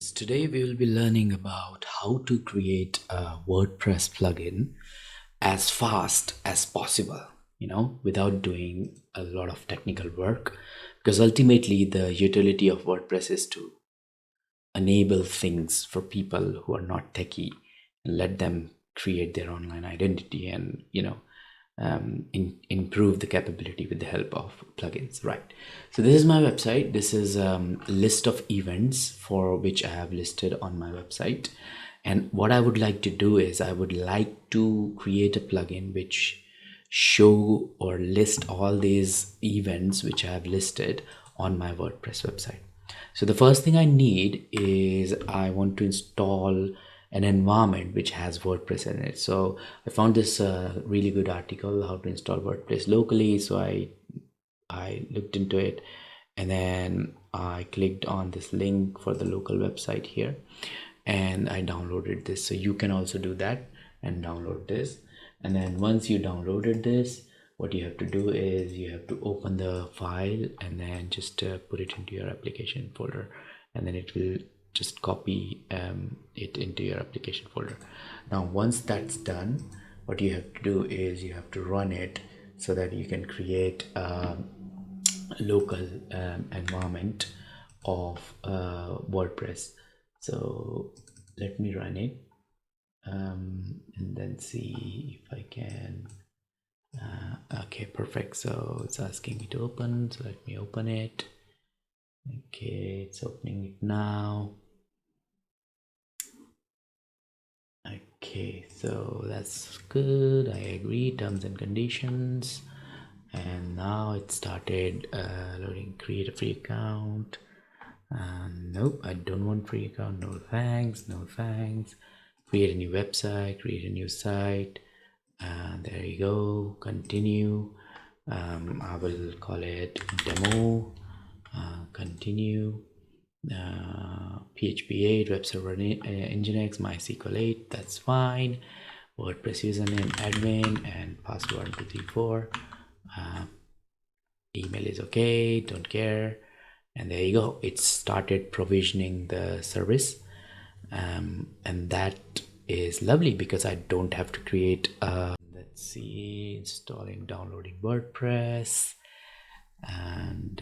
Today we will be learning about how to create a WordPress plugin as fast as possible, without doing a lot of technical work. Because ultimately, the utility of WordPress is to enable things for people who are not techie and let them create their online identity and, improve the capability with the help of plugins. Right. So this is my website. This is a list of events for which I have listed on my website. And what I would like to do is I would like to create a plugin which show or list all these events which I have listed on my WordPress website. So the first thing I need is I want to install an environment which has WordPress in it. So I found this really good article, how to install WordPress locally. So I looked into it, and then I clicked on this link for the local website here, and I downloaded this. So you can also do that and download this. And then once you downloaded this, what you have to do is you have to open the file and then just put it into your application folder, and then it will just copy it into your application folder. Now once that's done, what you have to do is you have to run it so that you can create a local environment of WordPress. So let me run it and then see if I can. Okay, perfect. So it's asking me to open, so let me open it. Okay, it's opening it now. Okay, so that's good. I agree, terms and conditions. And now it started loading. Create a free account. Nope, I don't want free account. No thanks, no thanks. Create a new website, create a new site. There you go. Continue. I will call it demo. Continue. PHP 8, web server nginx, MySQL 8, that's fine. WordPress username admin and password 234. Email is okay, don't care. And there you go, it started provisioning the service. And that is lovely because I don't have to create let's see, installing, downloading WordPress. And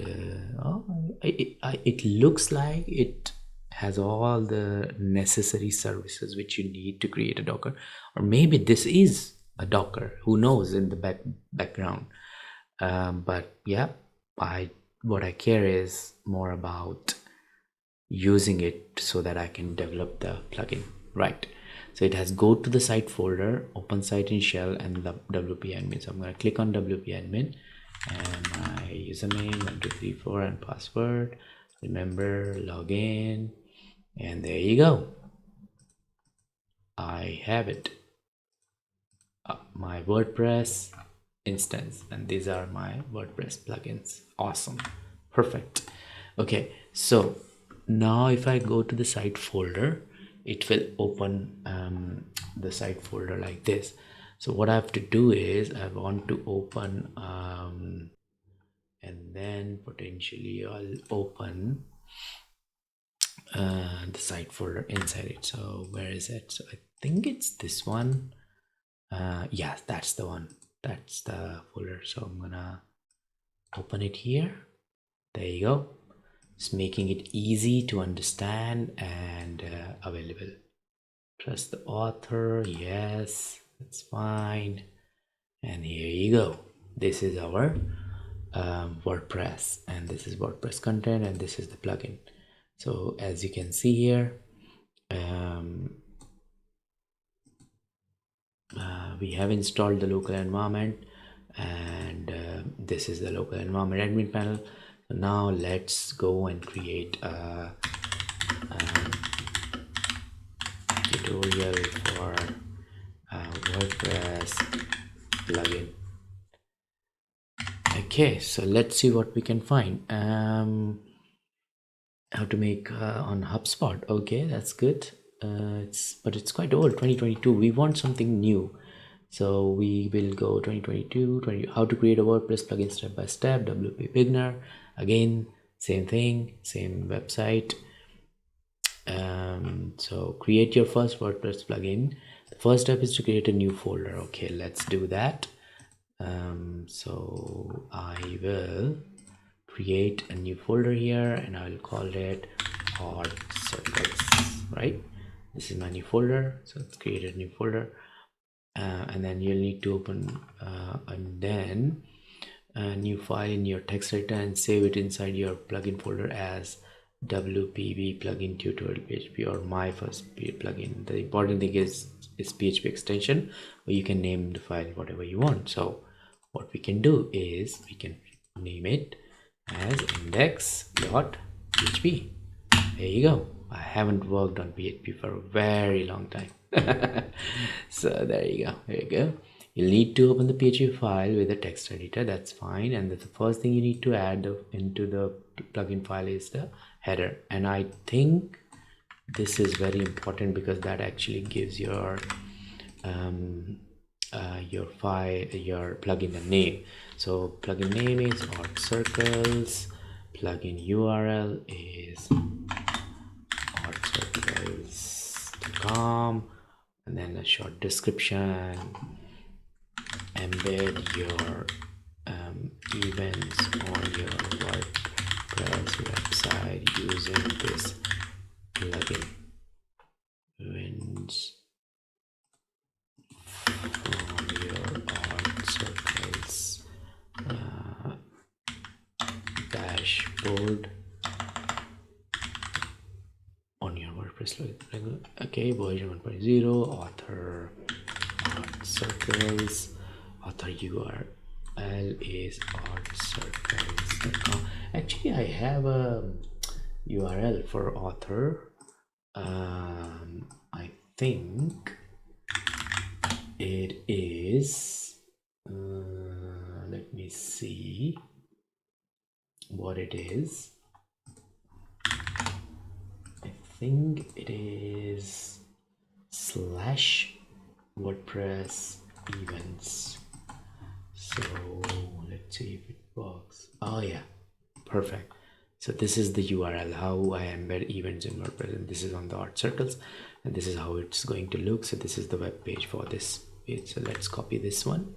it looks like it has all the necessary services which you need to create a Docker, or maybe this is a Docker, who knows, in the background. But yeah, what I care is more about using it so that I can develop the plugin. Right, so it has go to the site folder, open site in shell, and the WP admin. So I'm going to click on WP admin and my username 1234 and password, remember, login, and there you go. I have it, my WordPress instance, and these are my WordPress plugins. Awesome, perfect. Okay, so now if I go to the site folder, it will open the site folder like this. So what I have to do is I want to open and then potentially I'll open the site folder inside it. So where is it? So I think it's this one. Yeah, that's the one. That's the folder. So I'm gonna open it here. There you go. It's making it easy to understand and available. Trust the author. Yes, that's fine. And here you go. This is our WordPress, and this is WordPress content, and this is the plugin. So as you can see here, we have installed the local environment, and this is the local environment admin panel. So now let's go and create a tutorial for WordPress plugin. Okay, so let's see what we can find. How to make on HubSpot. Okay, that's good. But it's quite old, 2022. We want something new, so we will go 2022 how to create a WordPress plugin step by step, WP beginner. Again, same thing, same website. So create your first WordPress plugin. The first step is to create a new folder. Okay, let's do that. So I will create a new folder here and I'll call it art circles, right? This is my new folder, so let's create a new folder. And then you'll need to open and then a new file in your text editor and save it inside your plugin folder as wpv plugin tutorial php or my first plugin. The important thing is php extension, or you can name the file whatever you want. So what we can do is we can name it as index.php. There you go. I haven't worked on PHP for a very long time. So there you go. There you go. You'll need to open the PHP file with a text editor. That's fine. And the first thing you need to add into the plugin file is the header. And I think this is very important because that actually gives your file, your plugin a name. So plugin name is art circles. Plugin URL is artcircles.com, and then a short description. Embed your events on your WordPress website using this plugin. Events from your art circles dashboard on your WordPress plugin. Okay, version 1.0, author art circles, author URL is artcircles.com. Actually, I have a URL for author. I think it is let me see what it is. I think it is /WordPress events. So let's see if it works. Oh yeah, perfect. So this is the URL, how I embed events in WordPress, and this is on the art circles, and this is how it's going to look. So this is the web page for this page. So let's copy this one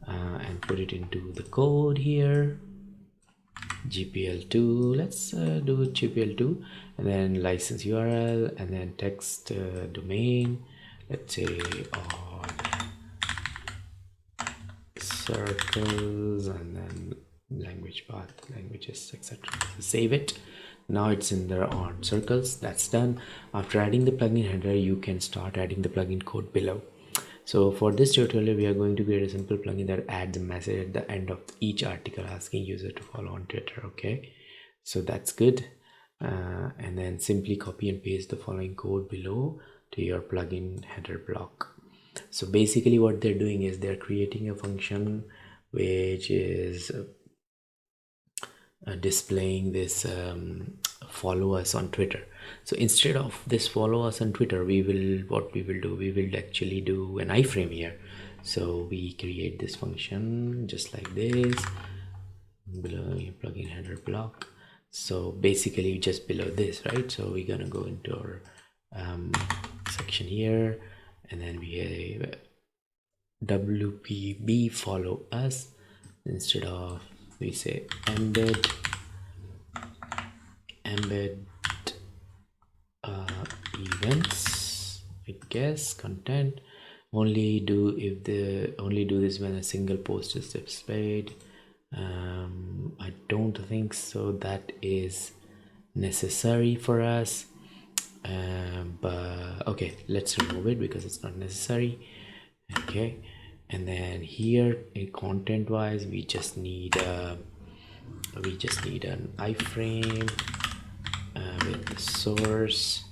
and put it into the code here. GPL2, let's do GPL2, and then license URL, and then text domain, let's say art circles, and then language path, languages, etc. So save it. Now it's in the art circles. That's done. After adding the plugin header, you can start adding the plugin code below. So for this tutorial, we are going to create a simple plugin that adds a message at the end of each article asking user to follow on Twitter. Okay, so that's good. And then simply copy and paste the following code below to your plugin header block. So basically what they're doing is they're creating a function which is displaying this follow us on Twitter. So instead of this follow us on Twitter, we will actually do an iframe here. So we create this function just like this below your plugin header block. So basically just below this, right? So we're gonna go into our section here, and then we have WPB follow us. Instead of, we say embed events, I guess, content. Only do this when a single post is displayed. I don't think so that is necessary for us, but okay, let's remove it because it's not necessary. Okay, and then here in content wise, we just need an iframe with the source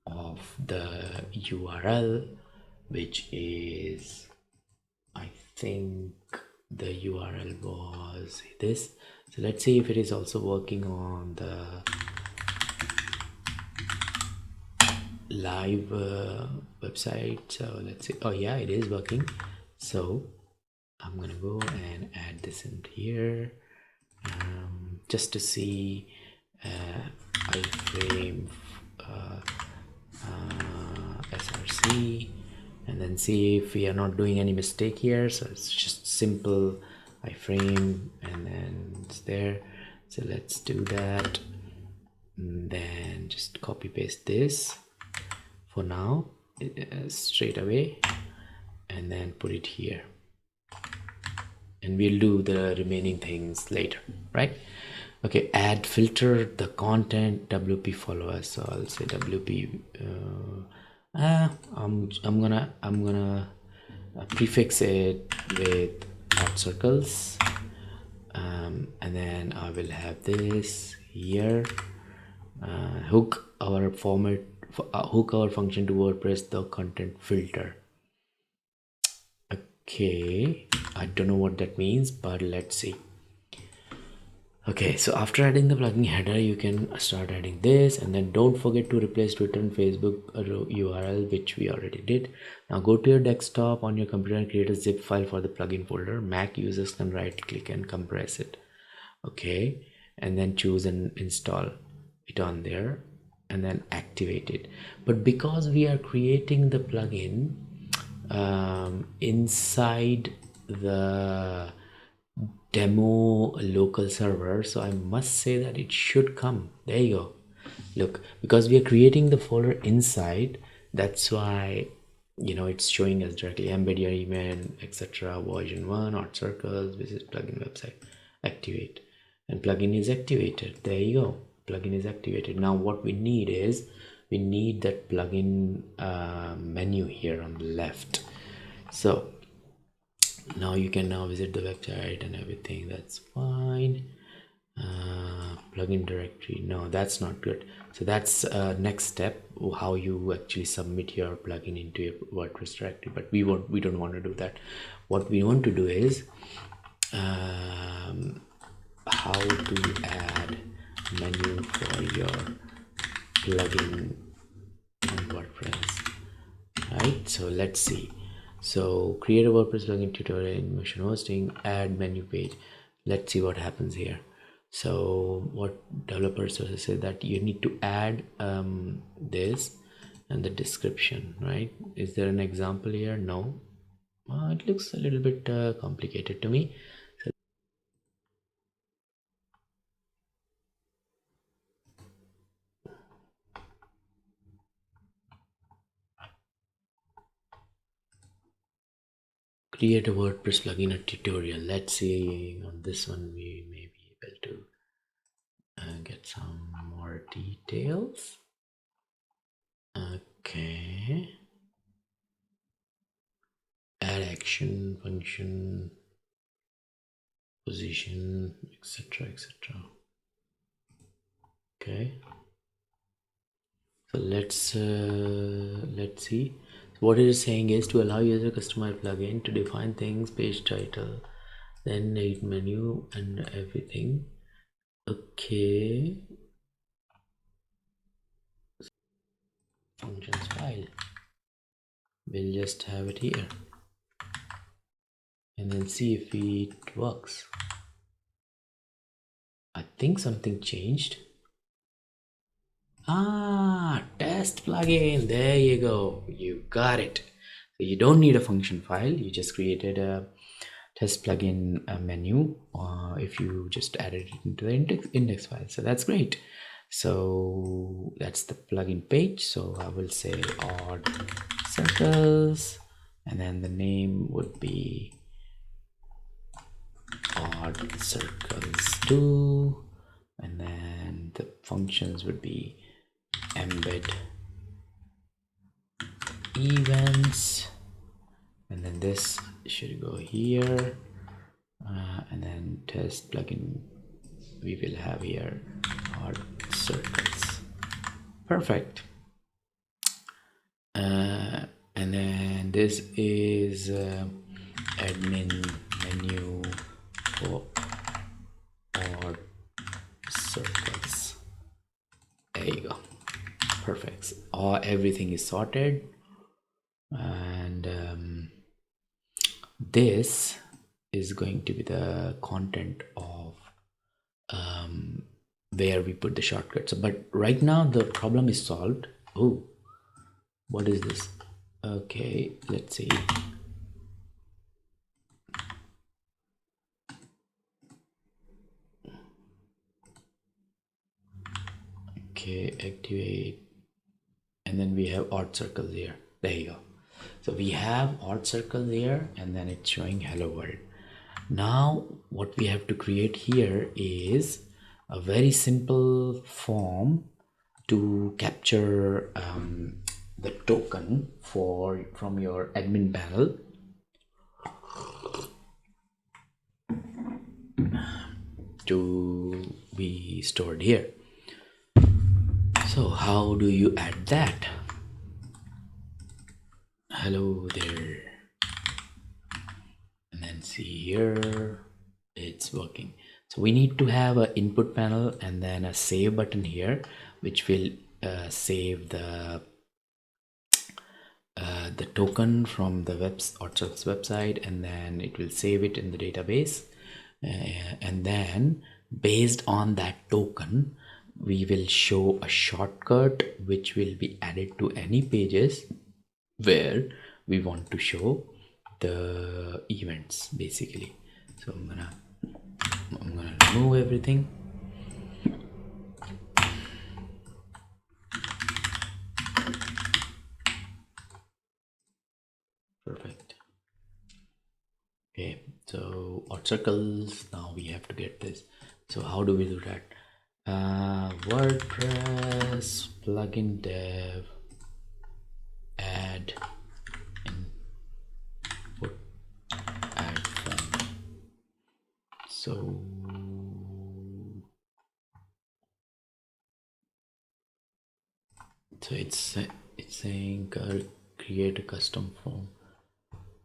of the URL, which is, I think the URL was this. So let's see if it is also working on the live website. So let's see. Oh yeah, it is working. So I'm gonna go and add this in here just to see iframe src, and then see if we are not doing any mistake here. So it's just simple iframe, and then it's there. So let's do that, and then just copy paste this for now, straight away, and then put it here, and we'll do the remaining things later, right? Okay, add filter the content wp followers. So I'll say wp I'm gonna prefix it with art circles, and then I will have this here, hook our format, hook our function to WordPress the content filter. Okay, I don't know what that means, but let's see. Okay, so after adding the plugin header, you can start adding this, and then don't forget to replace Twitter and Facebook URL, which we already did. Now go to your desktop on your computer and create a zip file for the plugin folder. Mac users can right click and compress it. Okay, and then choose and install it on there, and then activate it. But because we are creating the plugin inside the demo local server, so I must say that it should come. There you go. Look, because we are creating the folder inside, that's why, you know, it's showing us directly embed your email, etc. version 1 art circles, visit plugin website, activate, and plugin is activated. There you go, plugin is activated. Now what we need is, we need that plugin menu here on the left. So now you can now visit the website and everything, that's fine. Plugin directory, no, that's not good. So that's next step, how you actually submit your plugin into your WordPress directory, but we don't want to do that. What we want to do is how to add menu for your plugin on WordPress, right? So let's see. So create a WordPress plugin tutorial in Motion Hosting, add menu page. Let's see what happens here. So what developers also say that you need to add this and the description, right? Is there an example here? No. It looks a little bit complicated to me. So create a WordPress plugin a tutorial. Let's see, on this one we may be able to get some more details. Okay, add action, function, position, etc, etc. Okay, so let's see. So what it is saying is to allow user customize plugin to define things, page title, then edit menu and everything. Okay, functions file, we'll just have it here and then see if it works. I think something changed. Test plugin, there you go, you got it. So you don't need a function file, you just created a test plugin menu if you just added it into the index file. So that's great. So that's the plugin page. So I will say odd circles, and then the name would be odd circles 2, and then the functions would be embed events, and then this should go here, and then test plugin we will have here odd circles. Perfect. And then this is admin menu for odd circles. There you go. Perfect. Everything is sorted, and this is going to be the content of where we put the shortcuts. But right now the problem is solved. Oh, what is this? Okay, let's see. Okay, activate, and then we have odd circles here. There you go. So we have odd circles here, and then it's showing hello world. Now what we have to create here is a very simple form to capture the token from your admin panel to be stored here. So how do you add that? Hello there, and then see here, it's working. So we need to have an input panel and then a save button here, which will save the token from the Orchard's website, and then it will save it in the database, and then based on that token we will show a shortcut which will be added to any pages where we want to show the events basically. So I'm gonna remove everything. Perfect. Okay, so odd circles, now we have to get this. So how do we do that? WordPress plugin dev, add input, add form. So it's saying create a custom form.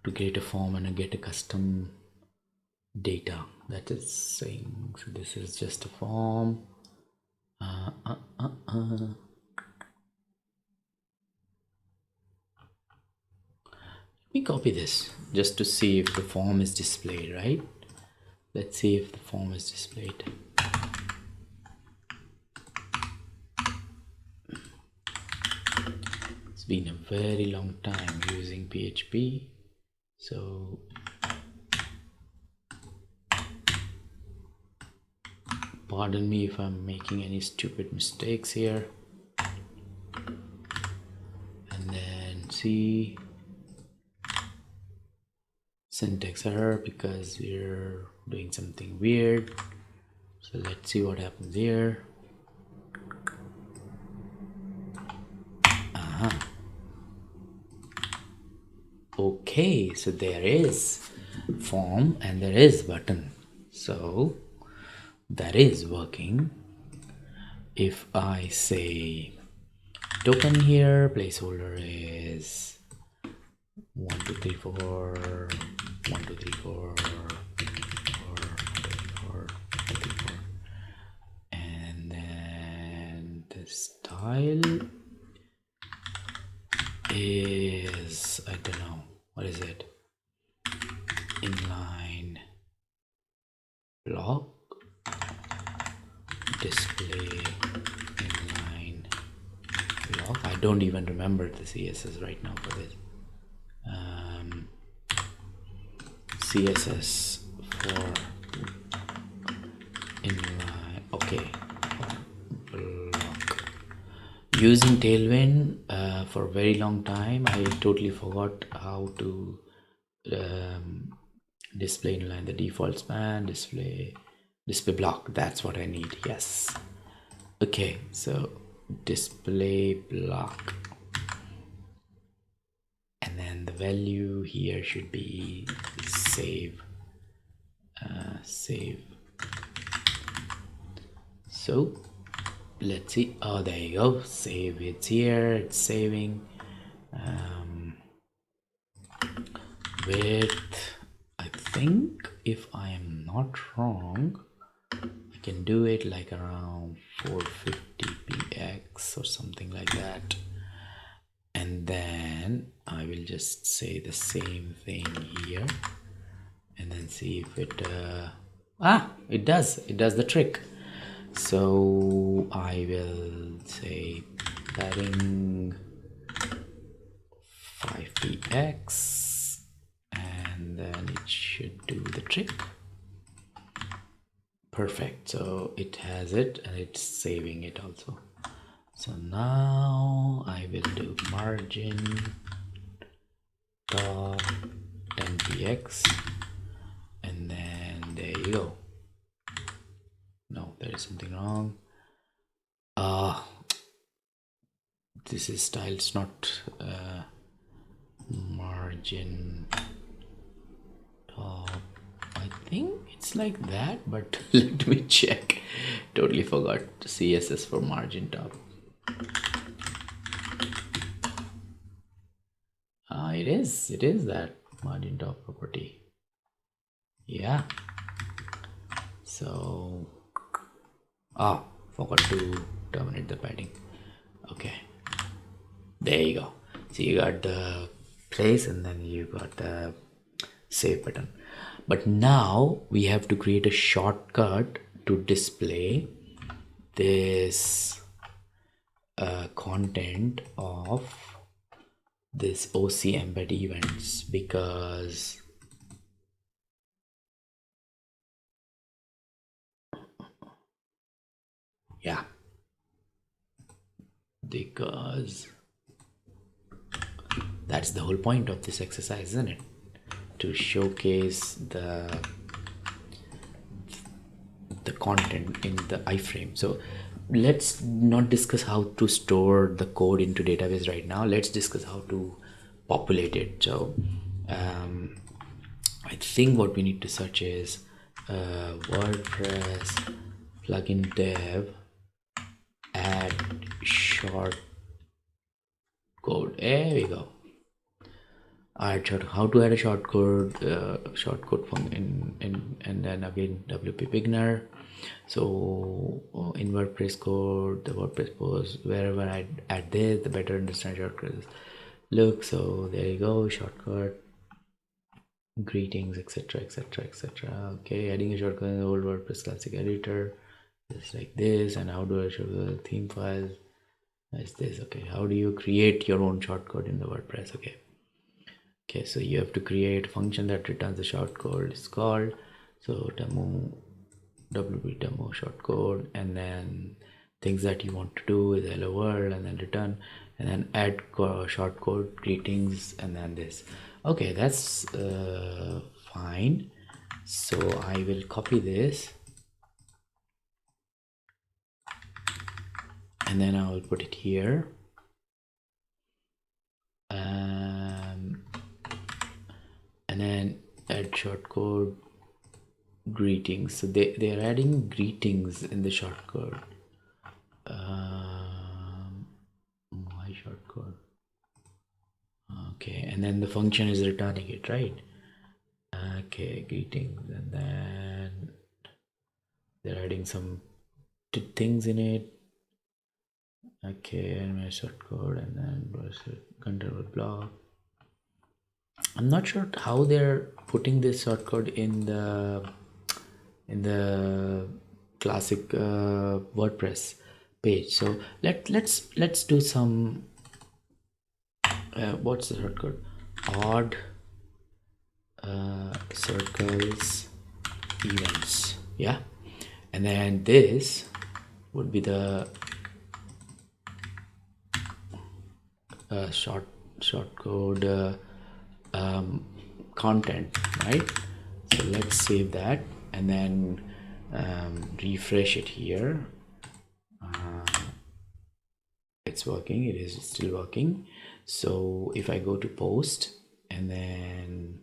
To create a form and get a custom data, that is saying. So this is just a form. Let me copy this just to see if the form is displayed, right? Let's see if the form is displayed. It's been a very long time using PHP, so pardon me if I'm making any stupid mistakes here. And then see syntax error because we're doing something weird. So let's see what happens here. Okay, so there is form and there is button, so that is working. If I say token here, placeholder is 1 2 3 4 1 2 3 4 and then the style is, I don't know, what is it, inline block, display inline block. I don't even remember the CSS right now for this. CSS for inline, okay, block. Using Tailwind for a very long time, I totally forgot how to display inline, the default span, display block. That's what I need. Yes. Okay, so display block, and then the value here should be save. So let's see. Oh, there you go. Save. It's here. It's saving. Width, I think, if I am not wrong, I can do it like around 450 px or something like that. And then I will just say the same thing here and then see if it it does the trick. So I will say padding 5px, and then it should do the trick. Perfect. So it has it and it's saving it also. So now I will do margin top 10px, and then there you go. No, there is something wrong. This is style, it's not margin top. I think it's like that, but let me check. Totally forgot CSS for margin top. It is that margin top property. Yeah. So forgot to terminate the padding. Okay, there you go. So you got the place and then you got the save button. But now we have to create a shortcut to display this content of this OC embed events, because yeah, because that's the whole point of this exercise, isn't it? To showcase the content in the iframe. So let's not discuss how to store the code into database right now. Let's discuss how to populate it. So I think what we need to search is WordPress plugin dev add short code. There we go. How to add a shortcode from in and then again WP beginner. So in WordPress code, the WordPress post, wherever I add this, the better understand shortcuts look. So there you go, shortcut, greetings, etc, etc, etc. Okay, adding a shortcut in the old WordPress classic editor, just like this. And how do I show the theme file? Is this okay? How do you create your own shortcode in the WordPress? Okay, so you have to create a function that returns the shortcode. It's called so demo wp demo shortcode, and then things that you want to do is hello world, and then return, and then add shortcode greetings, and then this. Okay, that's fine. So I will copy this, and then I will put it here. And then add shortcode greetings. So they are adding greetings in the shortcode. My shortcode. Okay, and then the function is returning it, right? Okay, greetings, and then they're adding some things in it. Okay, and my shortcode, and then control block. I'm not sure how they're putting this shortcode in the classic WordPress page. So let's do some what's the shortcode? Odd circles events. Yeah, and then this would be the shortcode content, right? So let's save that and then refresh it here. It's working, it is still working. So if I go to post and then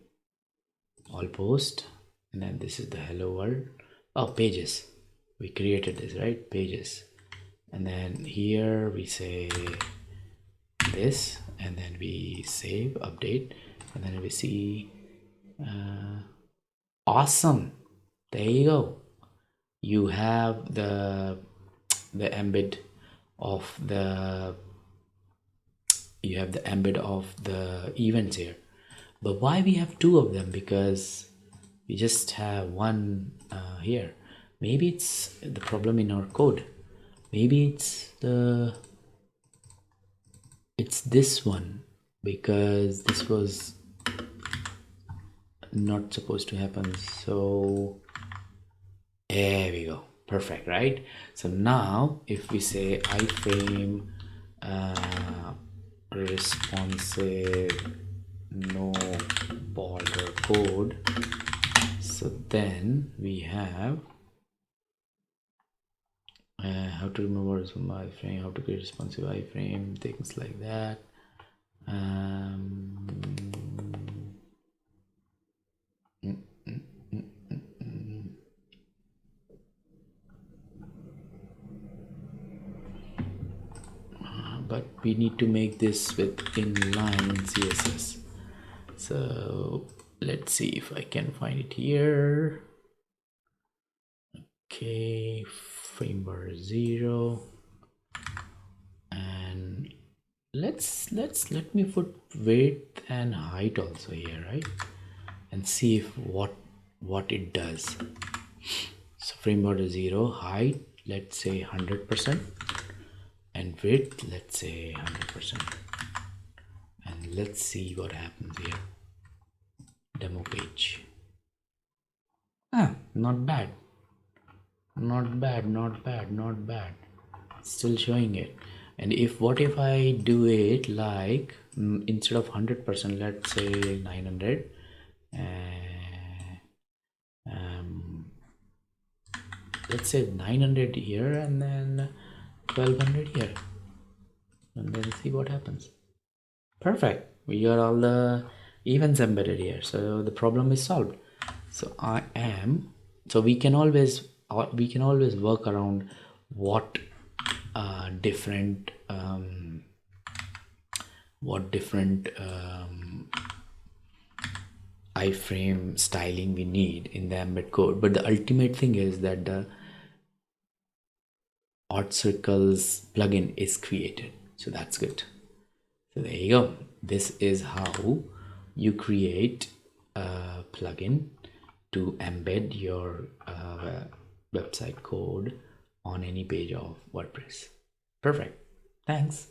all post, and then this is the hello world. Oh, pages, we created this, right? Pages, and then here we say this, and then we save, update, and then we see awesome. There you go. You have the embed of the events here. But why we have two of them? Because we just have one here. Maybe it's the problem in our code. Maybe it's this one, because this was not supposed to happen. So there we go. Perfect, right? So now if we say iframe responsive no border code, so then we have how to remove from iframe, how to create responsive iframe, things like that. But we need to make this with inline css. So let's see if I can find it here. Okay, frame bar 0, and let me put width and height also here, right? And see if what it does. So frame bar 0, height let's say 100%, and width let's say 100%, and let's see what happens here. Demo page. Not bad, not bad, not bad, not bad. Still showing it. And what if I do it like instead of 100%, let's say 900, let's say 900 here and then 1200 here, and then see what happens. Perfect, we got all the events embedded here, so the problem is solved. So we can always work around what different iframe styling we need in the embed code, but the ultimate thing is that the odd circles plugin is created, so that's good. So there you go. This is how you create a plugin to embed your website code on any page of WordPress. Perfect. Thanks.